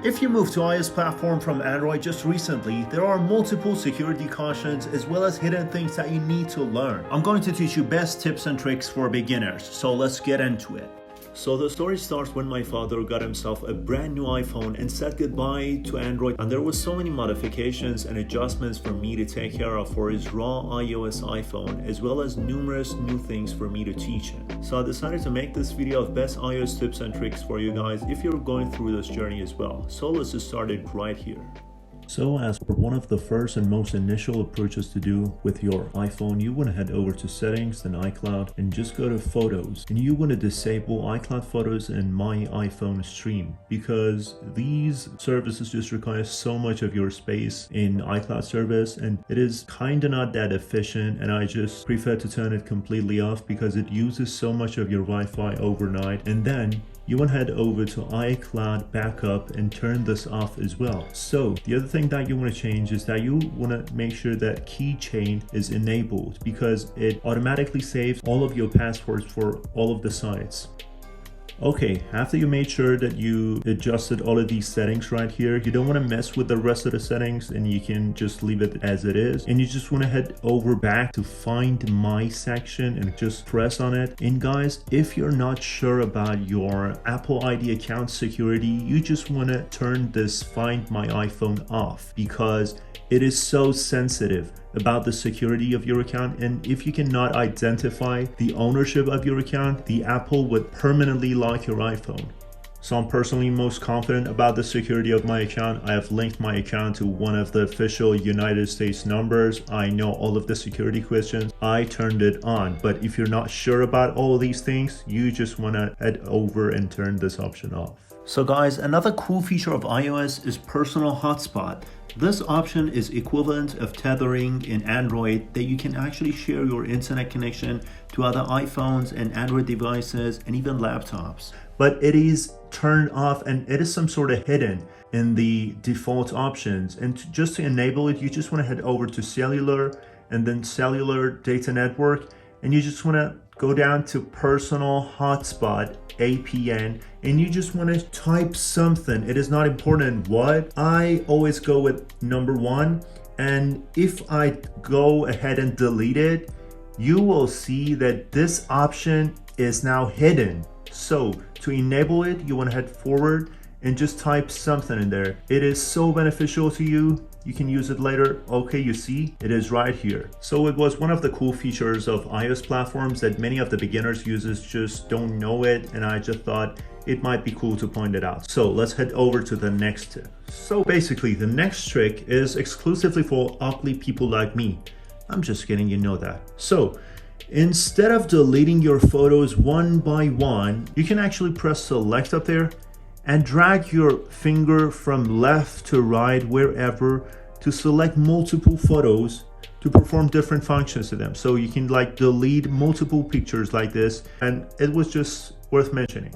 If you moved to iOS platform from Android just recently, there are multiple security cautions as well as hidden things that you need to learn. I'm going to teach you best tips and tricks for beginners, so let's get into it. So the story starts when my father got himself a brand new iPhone and said goodbye to Android, and there was so many modifications and adjustments for me to take care of for his raw iOS iPhone, as well as numerous new things for me to teach him. So I decided to make this video of best iOS tips and tricks for you guys if you're going through this journey as well. So let's just start it right here. So as for one of the first and most initial approaches to do with your iPhone, you want to head over to settings, then iCloud, and just go to photos, and you want to disable iCloud photos and my iPhone stream, because these services just require so much of your space in iCloud service, and it is kind of not that efficient, and I just prefer to turn it completely off because it uses so much of your Wi-Fi overnight. And then you want to head over to iCloud backup and turn this off as well. So the other thing that you want to change is that you want to make sure that keychain is enabled, because it automatically saves all of your passwords for all of the sites. Okay, after you made sure that you adjusted all of these settings right here, you don't want to mess with the rest of the settings, and you can just leave it as it is. And you just want to head over back to Find My section and just press on it. And guys, if you're not sure about your Apple ID account security, you just want to turn this Find My iPhone off, because it is so sensitive about the security of your account, and if you cannot identify the ownership of your account, the Apple would permanently lock your iPhone. So I'm personally most confident about the security of my account. I have linked my account to one of the official United States numbers. I know all of the security questions. I turned it on, but if you're not sure about all of these things, you just want to head over and turn this option off. So guys, another cool feature of iOS is personal hotspot. This option is equivalent of tethering in Android, that you can actually share your internet connection to other iPhones and Android devices and even laptops. But it is turned off, and it is some sort of hidden in the default options. And just to enable it, you just want to head over to cellular and then cellular data network, and you just want to go down to personal hotspot APN, and you just want to type something. It is not important what. I always go with number 1, and if I go ahead and delete it, you will see that this option is now hidden. So to enable it, you want to head forward and just type something in there. It is so beneficial to you. You can use it later. Okay, you see, it is right here. So it was one of the cool features of iOS platforms that many of the beginners users just don't know it, and I just thought it might be cool to point it out. So let's head over to the next tip. So basically, the next trick is exclusively for ugly people like me. I'm just kidding, you know that. So instead of deleting your photos one by one, you can actually press select up there and drag your finger from left to right, wherever, to select multiple photos to perform different functions to them. So you can like delete multiple pictures like this, and it was just worth mentioning.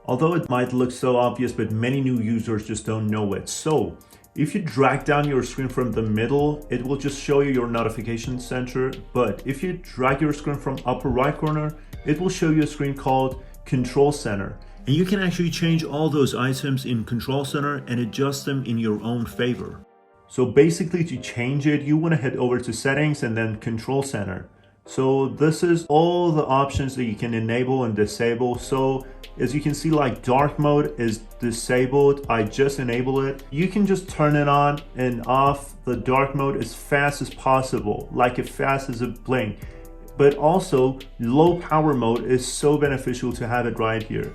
Although it might look so obvious, but many new users just don't know it. So if you drag down your screen from the middle, it will just show you your notification center. But if you drag your screen from upper right corner, it will show you a screen called Control Center. And you can actually change all those items in Control Center and adjust them in your own favor. So basically, to change it, you want to head over to settings and then Control Center. So this is all the options that you can enable and disable. So as you can see, like dark mode is disabled. I just enable it. You can just turn it on and off the dark mode as fast as possible, like as fast as a blink. But also low power mode is so beneficial to have it right here.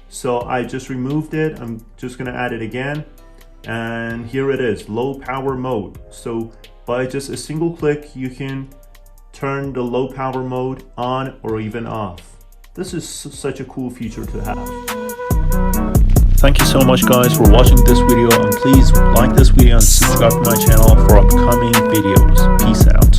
So I just removed it. I'm just gonna add it again. And here it is, low power mode. So by just a single click, you can turn the low power mode on or even off. This is such a cool feature to have. Thank you so much guys for watching this video, and please like this video and subscribe to my channel for upcoming videos. Peace out.